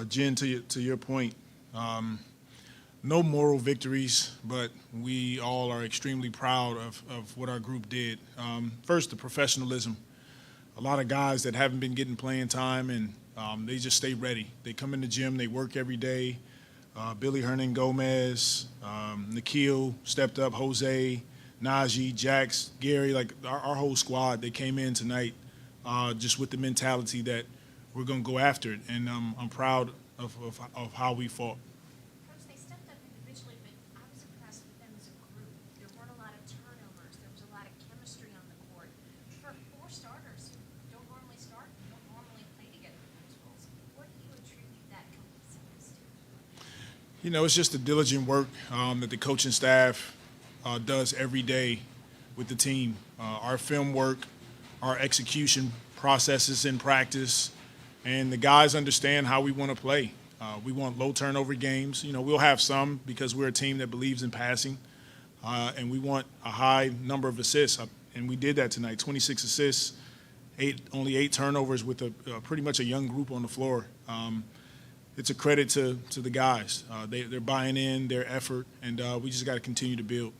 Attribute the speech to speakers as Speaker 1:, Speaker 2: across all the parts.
Speaker 1: Jen, to your point, no moral victories, but we all are extremely proud of what our group did. First, the professionalism. A lot of guys that haven't been getting playing time, and they just stay ready. They come in the gym, they work every day. Billy Hernan Gomez, Nikhil stepped up, Jose, Najee, Jax, Gary, like our whole squad, they came in tonight just with the mentality that we're going to go after it. And I'm proud of how we fought.
Speaker 2: Coach, they stepped up individually, but I was impressed with them as a group. There weren't a lot of turnovers. There was a lot of chemistry on the court. For four starters who don't normally start, don't normally play together in those roles, what do you attribute that cohesiveness to?
Speaker 1: You know, it's just the diligent work that the coaching staff does every day with the team. Our film work, our execution processes in practice, and the guys understand how we want to play. We want low turnover games. You know, we'll have some because we're a team that believes in passing, and we want a high number of assists. And we did that tonight, 26 assists, only 8 turnovers with pretty much a young group on the floor. It's a credit to the guys. They're buying in, their effort, and we just got to continue to build.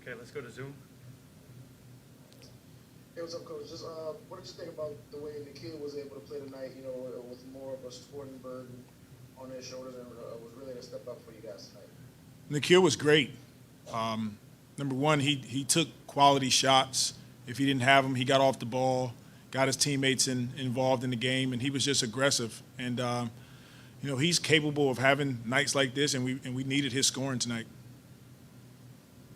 Speaker 3: Okay, let's go to Zoom.
Speaker 4: Hey, what's up, Coach? Just what did you think about the way Nikhil was able to play tonight? You know, with more of a sporting burden on his shoulders, and was really a step up for you guys tonight.
Speaker 1: Nikhil was great. Number one, he took quality shots. If he didn't have them, he got off the ball, got his teammates involved in the game, and he was just aggressive. And you know, he's capable of having nights like this, and we needed his scoring tonight.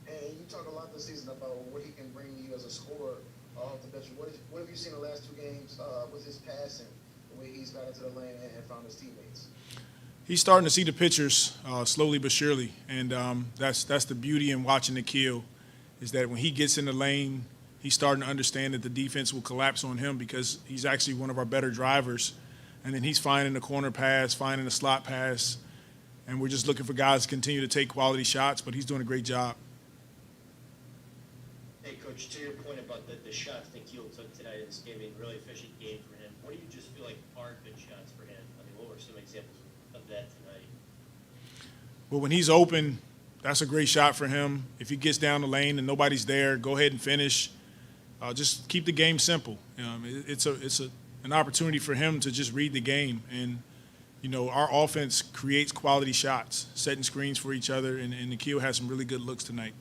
Speaker 4: And you talk a lot this season about what he can bring you as a scorer off the bench. What have you seen the last 2 games with his passing, the way he's got into the lane and found his teammates?
Speaker 1: He's starting to see the pictures slowly but surely, and that's the beauty in watching Nikhil, is that when he gets in the lane, he's starting to understand that the defense will collapse on him because he's actually one of our better drivers. And then he's finding the corner pass, finding the slot pass, and we're just looking for guys to continue to take quality shots, but he's doing a great job.
Speaker 5: Hey, Coach, to your point about the shots Nikhil took tonight in this game, a really efficient game for him. What do you just feel like are good shots for him? I mean, what were some examples of that tonight?
Speaker 1: Well, when he's open, that's a great shot for him. If he gets down the lane and nobody's there, go ahead and finish. Just keep the game simple. It's an opportunity for him to just read the game. And, you know, our offense creates quality shots, setting screens for each other, and Nikhil has some really good looks tonight.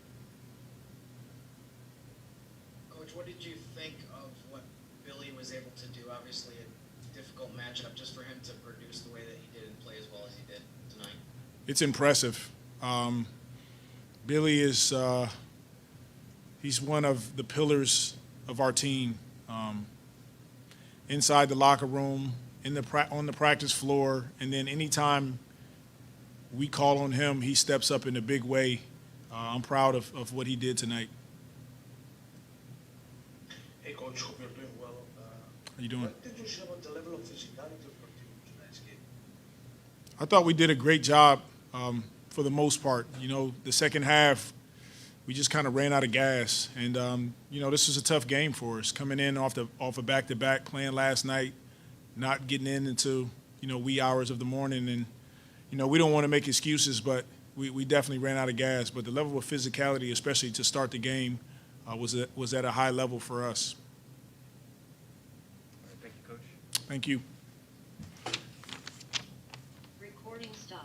Speaker 6: Coach, what did you think of what Billy was able to do? Obviously a difficult matchup, just for him to produce the way that he did and play as well as he did tonight.
Speaker 1: It's impressive. Billy is he's one of the pillars of our team. Inside the locker room, on the practice floor, and then anytime we call on him, he steps up in a big way. I'm proud of what he did tonight.
Speaker 7: Hey, Coach, hope you're doing well.
Speaker 1: How you doing?
Speaker 7: What did you say about the level of physicality of your team in tonight's game?
Speaker 1: I thought we did a great job for the most part. You know, the second half, we just kind of ran out of gas. And, you know, this was a tough game for us, coming in off a back-to-back, playing last night, not getting into, you know, wee hours of the morning. And, you know, we don't want to make excuses, but we definitely ran out of gas. But the level of physicality, especially to start the game, was at a high level for us.
Speaker 3: Thank you, Coach.
Speaker 1: Thank you.
Speaker 2: Recording stopped.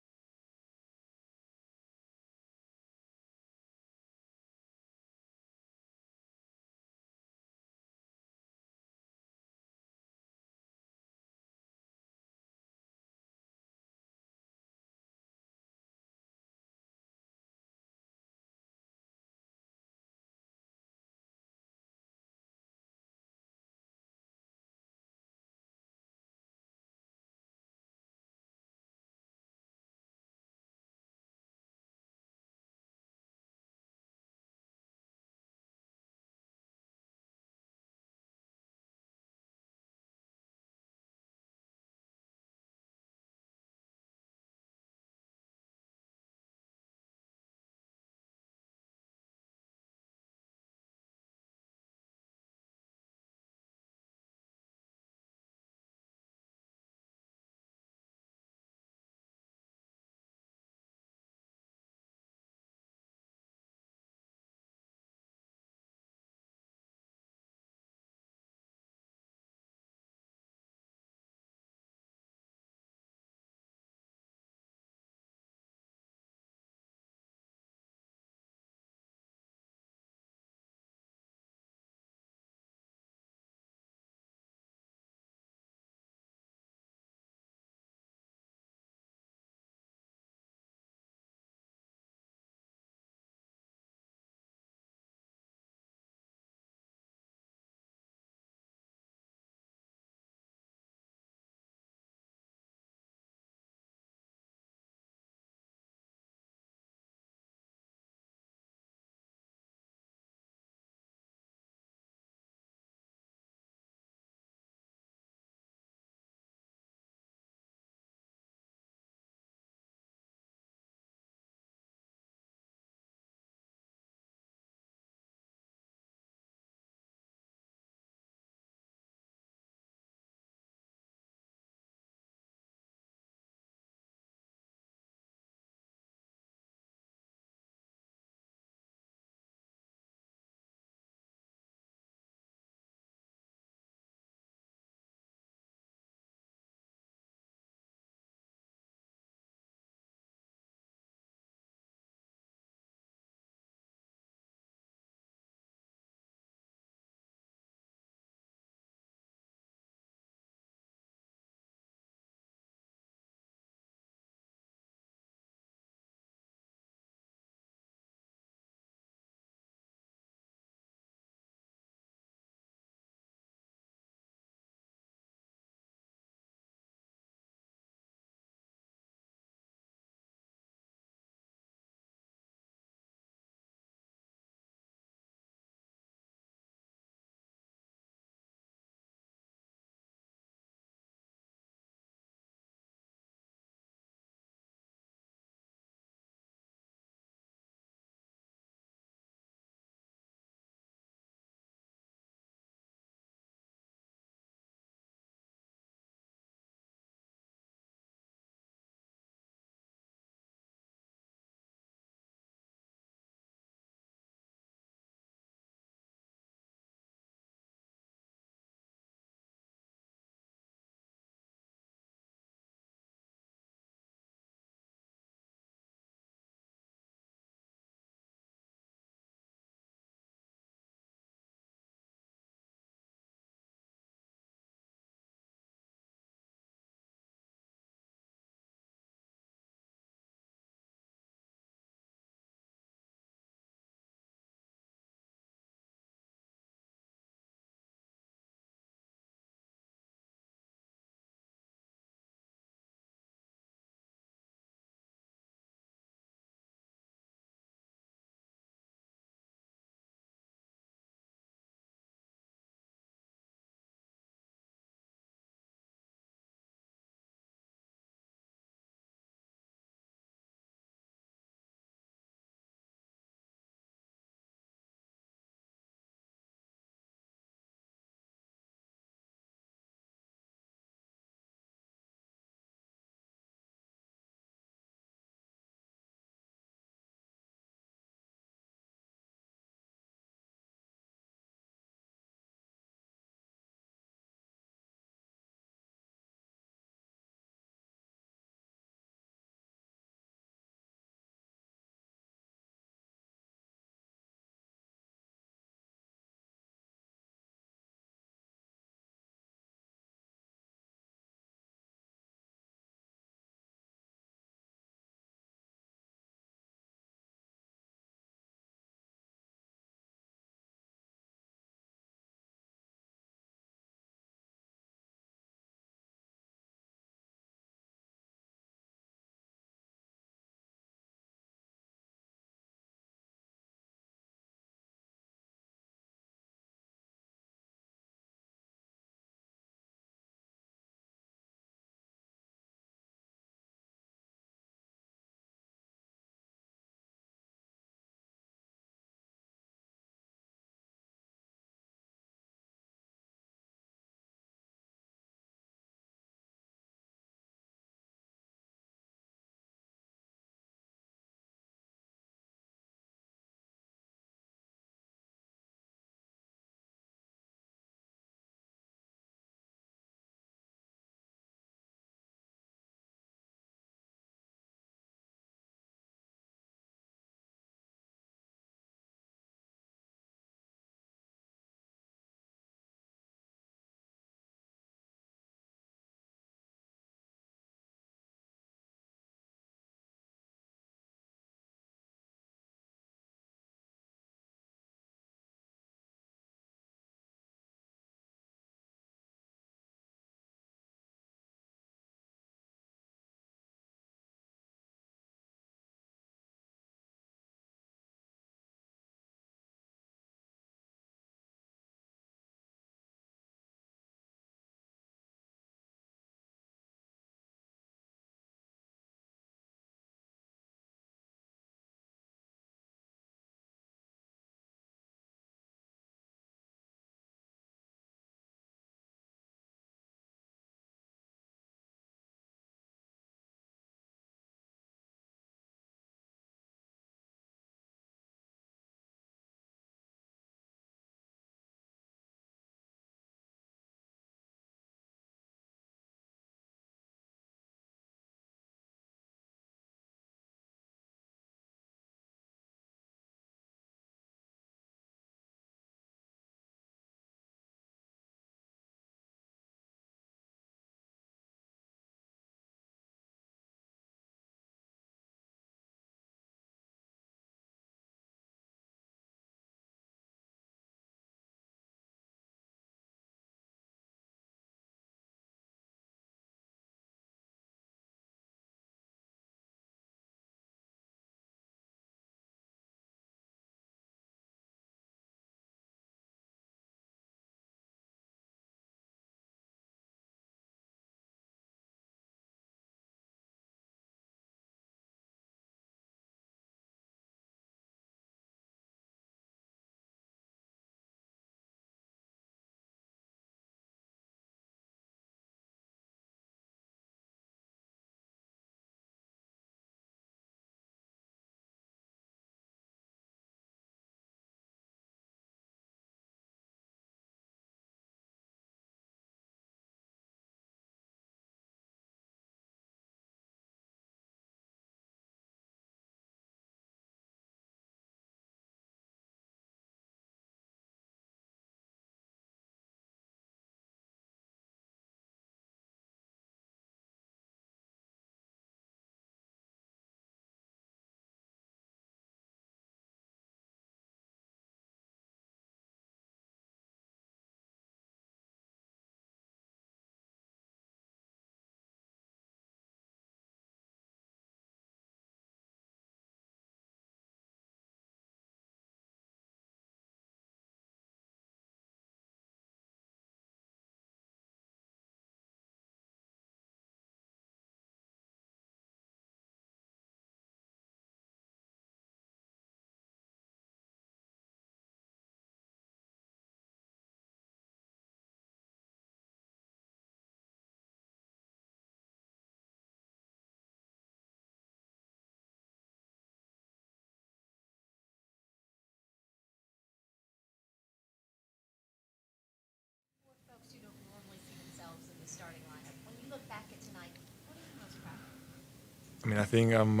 Speaker 8: I mean, I think I'm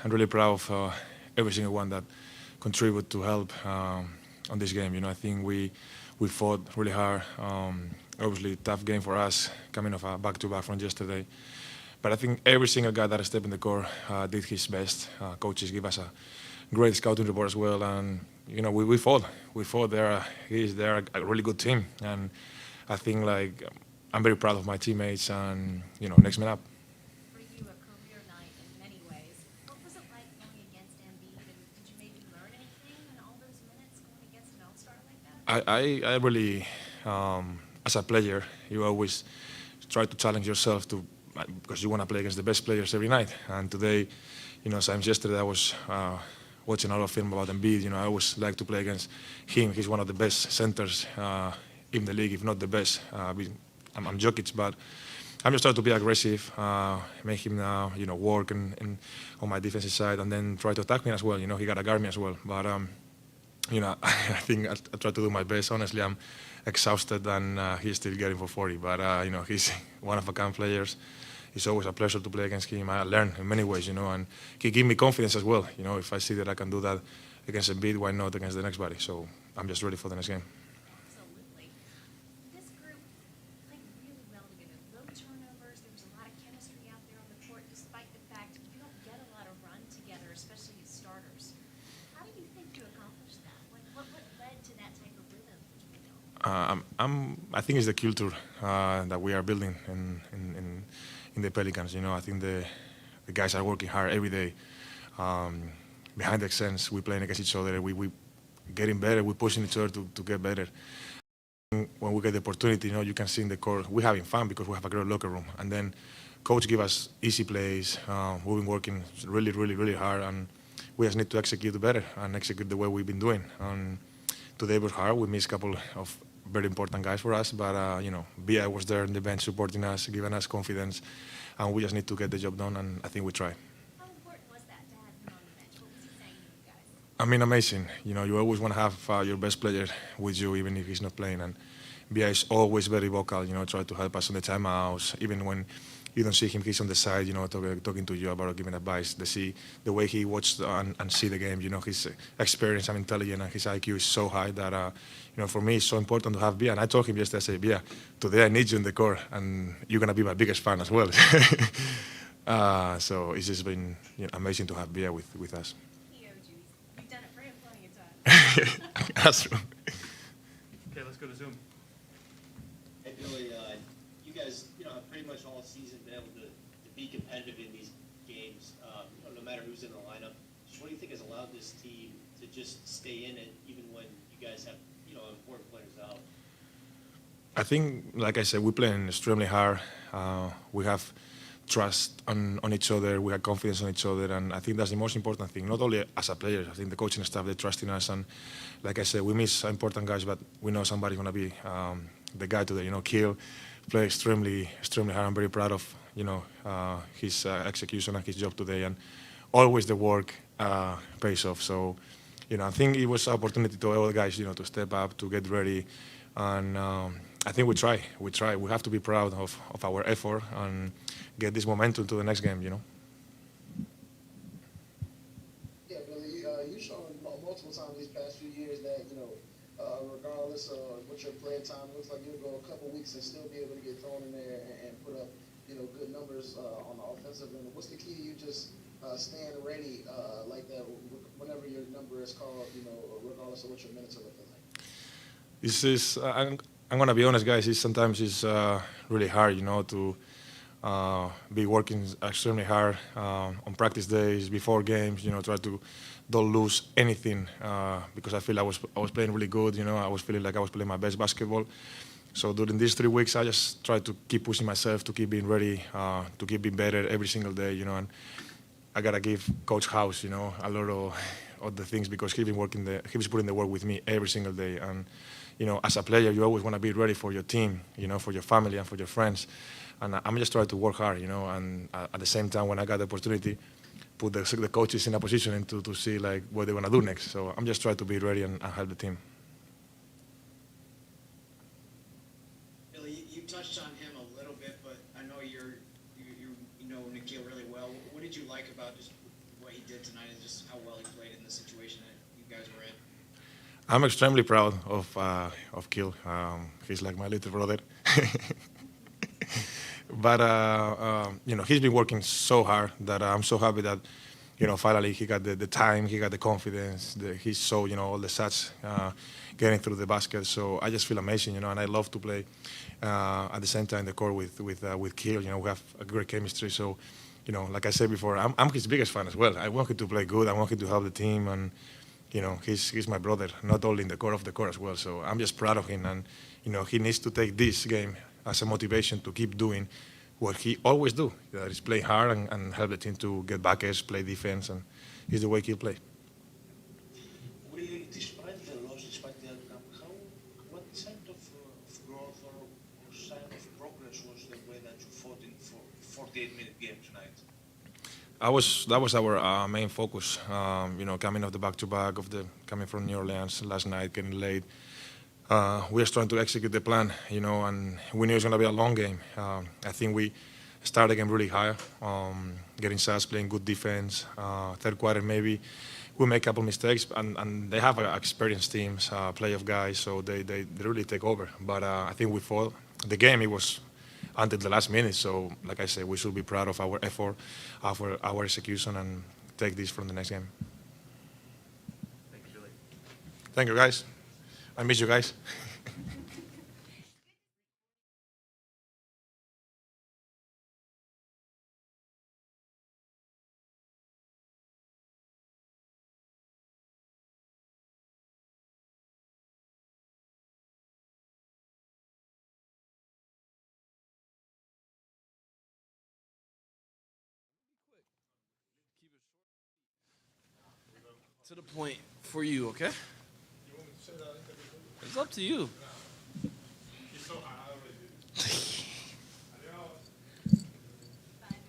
Speaker 8: really proud of every single one that contributed to help on this game. You know, I think we fought really hard. Obviously, tough game for us, coming off a back-to-back from yesterday. But I think every single guy that stepped in the court did his best. Coaches give us a great scouting report as well, and you know we fought. We fought. They're a really good team, and I think like I'm very proud of my teammates. And you know, next man up.
Speaker 2: For you, a career night in many ways. What was it like going against Embiid, and did you maybe learn anything in all those minutes going against an all-star like that?
Speaker 8: I really, as a player, you always try to challenge yourself to because you want to play against the best players every night. And today, you know, since yesterday I was watching a lot of film about Embiid. You know, I always like to play against him. He's one of the best centers in the league, if not the best. I'm Jokic, but I'm just trying to be aggressive, make him you know, work and on my defensive side, and then try to attack me as well. You know, he got to guard me as well. But you know, I think I try to do my best. Honestly, I'm exhausted, and he's still getting for 40. But you know, he's one of a kind players. It's always a pleasure to play against him. I learn in many ways, you know, and he gives me confidence as well. You know, if I see that I can do that against Embiid, why not against the next body? So I'm just ready for the next game.
Speaker 2: Absolutely. This group played really well together. Low turnovers. There was a lot of chemistry out there on the court, despite the fact you don't get a lot of run together, especially as starters. How do you think you accomplished that? What led to that type of rhythm between them?
Speaker 8: I think it's the culture that we are building in the Pelicans. You know, I think the guys are working hard every day. Behind the scenes, we're playing against each other. We getting better. We're pushing each other to get better. When we get the opportunity, you know, you can see in the court, we're having fun because we have a great locker room. And then coach give us easy plays. We've been working really hard, and we just need to execute better and execute the way we've been doing. Today was hard. We missed a couple of very important guys for us, but you know, B.I. was there on the bench supporting us, giving us confidence, and we just need to get the job done, and I think we try.
Speaker 2: How important was that to have him on the bench? What was he saying to you guys?
Speaker 8: I mean, amazing. You know, you always want to have your best player with you, even if he's not playing, and B.I. is always very vocal, you know, try to help us on the timeouts, even when you don't see him, he's on the side, you know, talking to you about giving advice. The way he watched and see the game, you know, his experience and intelligence and his IQ is so high that, you know, for me it's so important to have Bia. And I told him yesterday, I said, Bia, today I need you in the court, and you're gonna be my biggest fan as well. So it's just been, you know, amazing to have Bia with us.
Speaker 2: He owed you. You've done it for him plenty of times.
Speaker 8: That's true.
Speaker 3: Okay, let's go to Zoom.
Speaker 5: Hey, Billy, you guys, you know, have pretty much all season been able to be competitive in these games, you know, no matter who's in the lineup. Just what do you think has allowed this team to just stay in it, even when you guys have, you know, important players out?
Speaker 8: I think, like I said, we're playing extremely hard. We have trust on each other. We have confidence on each other, and I think that's the most important thing. Not only as a player, I think the coaching staff, they trust in us. And like I said, we miss important guys, but we know somebody's gonna be the guy today. You know, Kill play extremely hard. I'm very proud of, you know, his execution and his job today, and always the work pays off. So, you know, I think it was an opportunity to all the guys, you know, to step up, to get ready, and I think we try. We have to be proud of our effort and get this momentum to the next game, you know.
Speaker 4: Yeah, Billy, you've shown multiple times these past few years that, you know, regardless of what your playing time looks like, you'll go a couple weeks and still be able to get thrown in there and put up, you know, good numbers on the offensive end. What's the key to you just staying ready like that whenever your number is called, you know, regardless of what your minutes are looking like?
Speaker 8: This is, I'm gonna be honest, guys. Sometimes it's really hard, you know, to be working extremely hard on practice days, before games. You know, try to don't lose anything because I feel I was playing really good. You know, I was feeling like I was playing my best basketball. So during these 3 weeks, I just try to keep pushing myself, to keep being ready, to keep being better every single day. You know, and I gotta give Coach House, you know, a lot of the things because he's putting the work with me every single day. And you know, as a player, you always want to be ready for your team, you know, for your family and for your friends. And I'm just trying to work hard, you know, and at the same time, when I got the opportunity, put the coaches in a position to see like what they're gonna do next. So I'm just trying to be ready and help the team.
Speaker 6: Billy, you touched on him a little bit, but I know you know Nikhil really well. What did you like you guys were in?
Speaker 8: I'm extremely proud of Kill. He's like my little brother. But he's been working so hard that I'm so happy that finally he got the time, he got the confidence. He saw all the shots getting through the basket. So I just feel amazing, and I love to play at the same time the court with Kill. We have a great chemistry. So like I said before, I'm his biggest fan as well. I want him to play good. I want him to help the team, and he's my brother, not only in the court, off the court as well. So I'm just proud of him, and he needs to take this game as a motivation to keep doing what he always do. That is play hard and help the team to get buckets, play defense, and he's the way he'll play.
Speaker 7: Willie, despite the loss, despite the outcome, what kind of growth or sign of progress was the way that you fought in for 48-minute game tonight?
Speaker 8: That was our main focus. Coming off the back-to-back coming from New Orleans last night, getting late. We are trying to execute the plan, and we knew it was going to be a long game. I think we started the game really high, getting shots, playing good defense. Third quarter, maybe we make a couple mistakes, and they have experienced teams, playoff guys, so they really take over. But I think we fought. The game, it was until the last minute, so like I said, we should be proud of our effort, our execution, and take this from the next game.
Speaker 3: Thank you, Billy.
Speaker 8: Thank you, guys. I miss you guys.
Speaker 9: To the point for you, okay? It's up to you.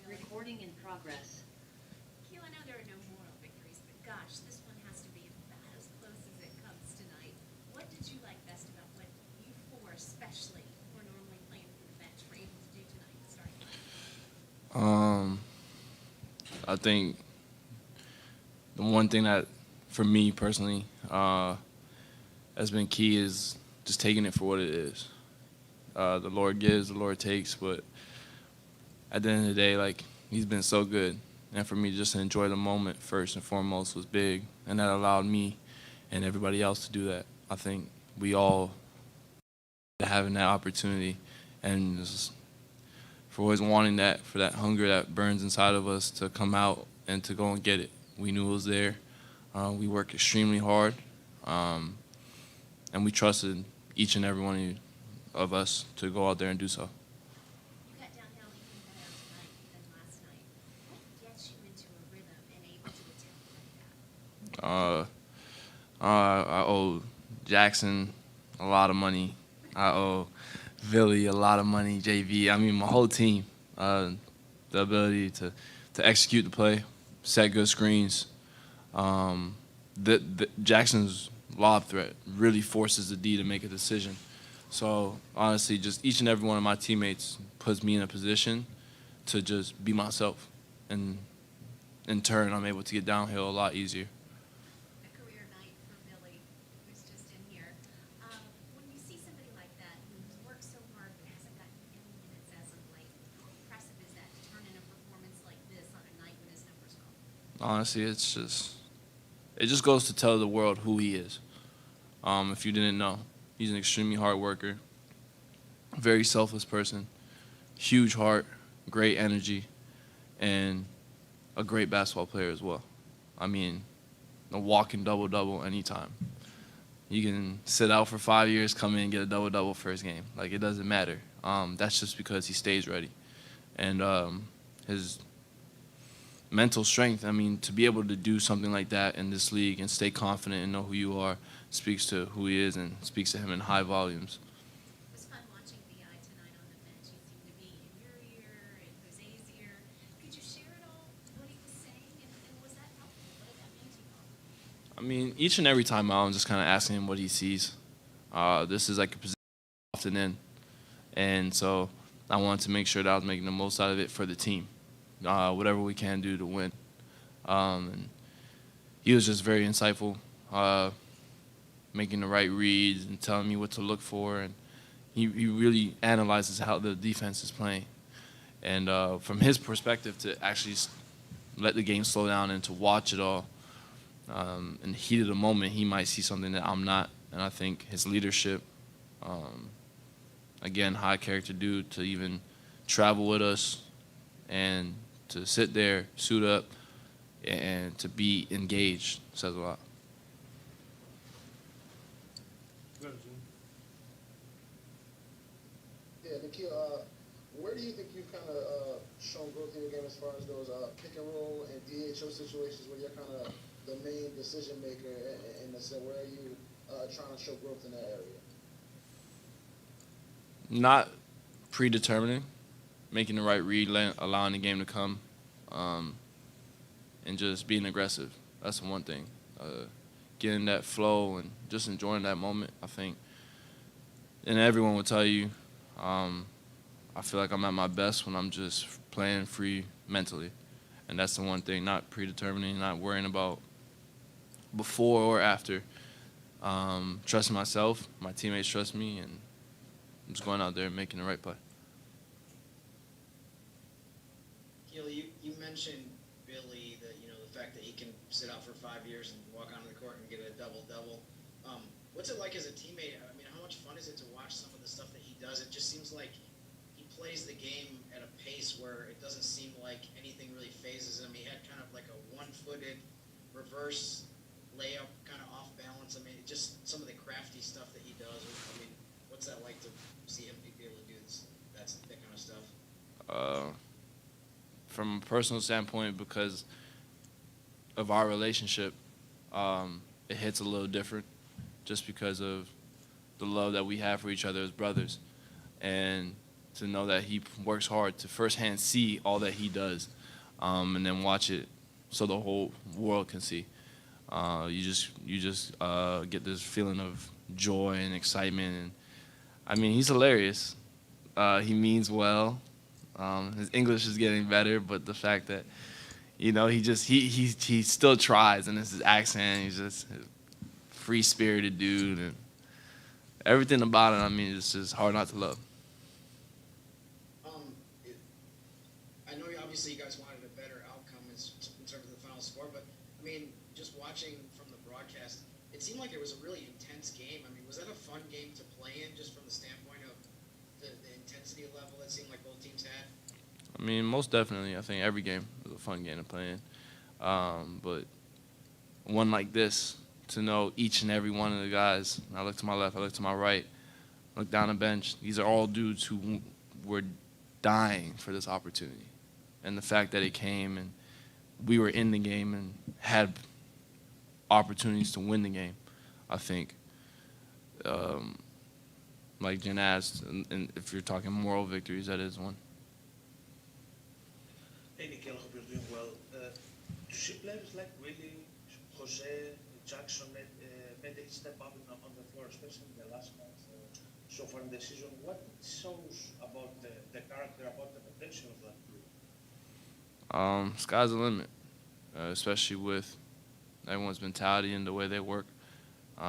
Speaker 10: Recording in progress.
Speaker 2: Q, I know there are no moral victories, but gosh, this one has to be about as close as it comes tonight. What did you like best about what you four, especially, who are normally playing from the bench, were able to do tonight in the starting line?
Speaker 9: I think the one thing that, for me personally, has been key is just taking it for what it is. The Lord gives, the Lord takes, but at the end of the day, like, he's been so good. And for me, just to enjoy the moment first and foremost was big, and that allowed me and everybody else to do that. I think we all having that opportunity, and just for always wanting that, for that hunger that burns inside of us to come out and to go and get it. We knew it was there. We worked extremely hard, and we trusted each and every one of us to go out there and do so.
Speaker 2: You got downhill even better tonight than last night. What gets you into a rhythm and able to attempt like that?
Speaker 9: I owe Jackson a lot of money. I owe Willie a lot of money, JV. I mean, my whole team. The ability to execute the play, set good screens. Jackson's lob threat really forces the D to make a decision. So honestly, just each and every one of my teammates puts me in a position to just be myself, and in turn, I'm able to get downhill a lot easier.
Speaker 2: A career night for Billy, who's just in here. When you see somebody like that who's worked so hard but hasn't gotten any minutes as of late, how impressive is that to turn in a performance like this on a night when his numbers go?
Speaker 9: Honestly, it just goes to tell the world who he is. If you didn't know, he's an extremely hard worker, very selfless person, huge heart, great energy, and a great basketball player as well. I mean, a walking double-double anytime. You can sit out for 5 years, come in and get a double-double first game. Like, it doesn't matter. That's just because he stays ready. And his mental strength, I mean, to be able to do something like that in this league and stay confident and know who you are speaks to who he is and speaks to him in high volumes.
Speaker 2: It was fun watching B.I. tonight on the bench. He seemed to be in your ear and Jose's ear. Could you share it all, what he was saying, and was that helpful? What did that mean to you all?
Speaker 9: I mean, each and every time out, I'm just kind of asking him what he sees. This is like a position often in, and so I wanted to make sure that I was making the most out of it for the team, whatever we can do to win. And he was just very insightful, making the right reads and telling me what to look for. And he really analyzes how the defense is playing. And from his perspective, to actually let the game slow down and to watch it all, in the heat of the moment, he might see something that I'm not. And I think his leadership, again, high character dude, to even travel with us and to sit there, suit up, and to be engaged says a lot.
Speaker 4: Yeah, Nikhil, where do you think you've kind of shown growth in your game as far as those pick and roll and DHO situations where you're kind of the main decision maker, and so where are you trying to show growth in that area?
Speaker 9: Not predetermining, making the right read, allowing the game to come, and just being aggressive. That's the one thing. Getting that flow and just enjoying that moment, I think. And everyone will tell you, I feel like I'm at my best when I'm just playing free mentally. And that's the one thing, not predetermining, not worrying about before or after. Trusting myself, my teammates trust me, and I'm just going out there and making the right play.
Speaker 6: Keely, you mentioned Billy, that the fact that he can sit out for 5 years and walk onto the court and get a double-double. What's it like as a teammate? I mean, how much fun is it to watch some of the stuff that he does? It just seems like he plays the game at a pace where it doesn't seem like anything really phases him. He had kind of like a one-footed reverse layup, kind of off balance. I mean, just some of the crafty stuff that he does. I mean, what's that like to see him be able to do this, that kind of stuff?
Speaker 9: From a personal standpoint, because of our relationship, it hits a little different just because of the love that we have for each other as brothers. And to know that he works hard to firsthand see all that he does, and then watch it so the whole world can see. You just get this feeling of joy and excitement. And I mean, he's hilarious. He means well. His English is getting better, but the fact that he still tries, and it's his accent. He's just a free-spirited dude, and everything about it. I mean, it's just hard not to love.
Speaker 6: I know obviously you guys wanted a better outcome in terms of the final score, but I mean, just watching from the broadcast, it seemed like it was a really intense game. I mean, was that a fun game to play in, just from the standpoint of the intensity level that seemed like both teams had?
Speaker 9: I mean, most definitely. I think every game was a fun game to play in. But one like this, to know each and every one of the guys, I look to my left, I look to my right, I look down the bench, these are all dudes who were dying for this opportunity. And the fact that it came and we were in the game and had opportunities to win the game, I think, like Jen asked, and if you're talking moral victories, that is one.
Speaker 7: Hey, Nikhil, hope you're doing well. To see players like Willie, Jose, Jackson made a step up on the floor, especially in the last month so far in the season. What shows about the character, about the potential of that group?
Speaker 9: Sky's the limit, especially with everyone's mentality and the way they work.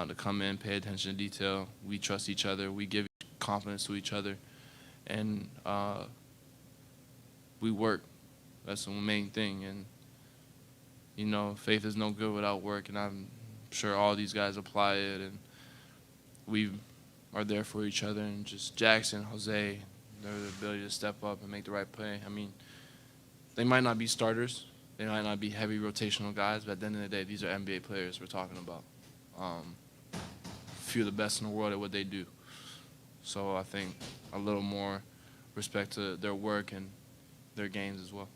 Speaker 9: To come in, pay attention to detail. We trust each other. We give confidence to each other, and we work. That's the main thing. And faith is no good without work, and I'm sure all these guys apply it, and we are there for each other. And just Jackson, Jose, their ability to step up and make the right play. I mean, they might not be starters, they might not be heavy rotational guys, but at the end of the day, these are NBA players we're talking about. Few of the best in the world at what they do. So I think a little more respect to their work and their games as well.